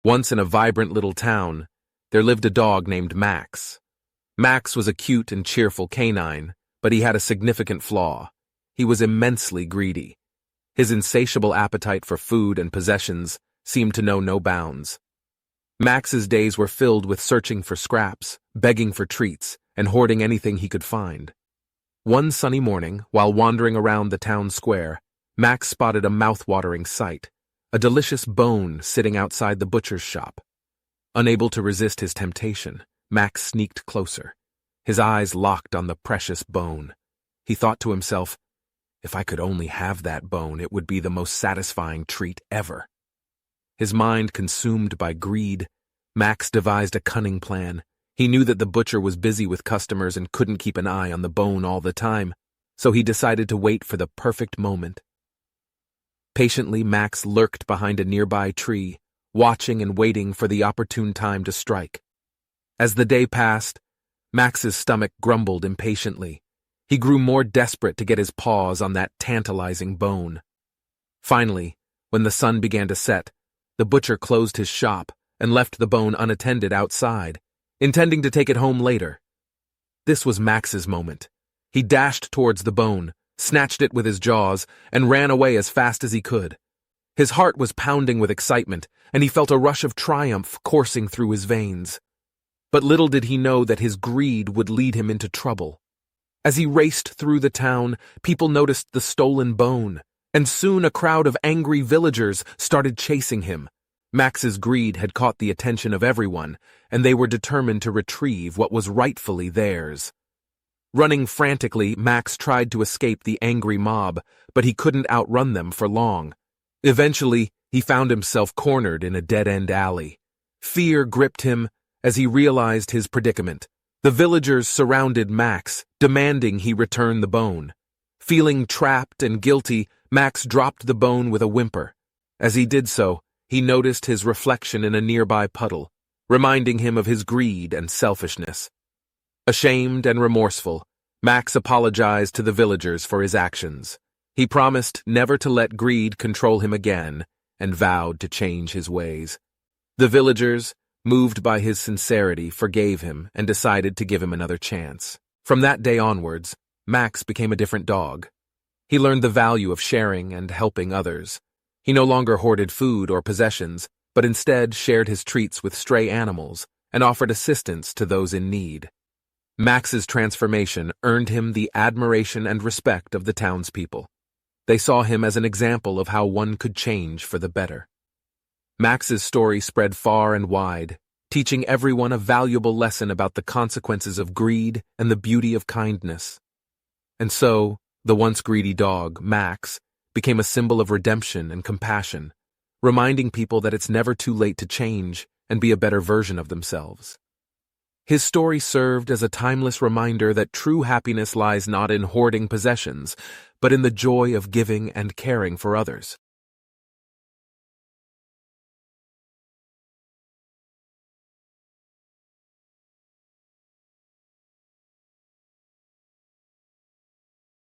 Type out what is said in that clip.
Once in a vibrant little town, there lived a dog named Max. Max was a cute and cheerful canine, but he had a significant flaw. He was immensely greedy. His insatiable appetite for food and possessions seemed to know no bounds. Max's days were filled with searching for scraps, begging for treats, and hoarding anything he could find. One sunny morning, while wandering around the town square, Max spotted a mouth-watering sight, a delicious bone sitting outside the butcher's shop. Unable to resist his temptation, Max sneaked closer. His eyes locked on the precious bone. He thought to himself, "If I could only have that bone, it would be the most satisfying treat ever." His mind consumed by greed, Max devised a cunning plan. He knew that the butcher was busy with customers and couldn't keep an eye on the bone all the time, so he decided to wait for the perfect moment. Patiently, Max lurked behind a nearby tree, watching and waiting for the opportune time to strike. As the day passed, Max's stomach grumbled impatiently. He grew more desperate to get his paws on that tantalizing bone. Finally, when the sun began to set, the butcher closed his shop and left the bone unattended outside, intending to take it home later. This was Max's moment. He dashed towards the bone, snatched it with his jaws, and ran away as fast as he could. His heart was pounding with excitement, and he felt a rush of triumph coursing through his veins. But little did he know that his greed would lead him into trouble. As he raced through the town, people noticed the stolen bone, and soon a crowd of angry villagers started chasing him. Max's greed had caught the attention of everyone, and they were determined to retrieve what was rightfully theirs. Running frantically, Max tried to escape the angry mob, but he couldn't outrun them for long. Eventually, he found himself cornered in a dead-end alley. Fear gripped him as he realized his predicament. The villagers surrounded Max, demanding he return the bone. Feeling trapped and guilty, Max dropped the bone with a whimper. As he did so, he noticed his reflection in a nearby puddle, reminding him of his greed and selfishness. Ashamed and remorseful, Max apologized to the villagers for his actions. He promised never to let greed control him again and vowed to change his ways. The villagers, moved by his sincerity, forgave him and decided to give him another chance. From that day onwards, Max became a different dog. He learned the value of sharing and helping others. He no longer hoarded food or possessions, but instead shared his treats with stray animals and offered assistance to those in need. Max's transformation earned him the admiration and respect of the townspeople. They saw him as an example of how one could change for the better. Max's story spread far and wide, teaching everyone a valuable lesson about the consequences of greed and the beauty of kindness. And so, the once greedy dog, Max, became a symbol of redemption and compassion, reminding people that it's never too late to change and be a better version of themselves. His story served as a timeless reminder that true happiness lies not in hoarding possessions, but in the joy of giving and caring for others.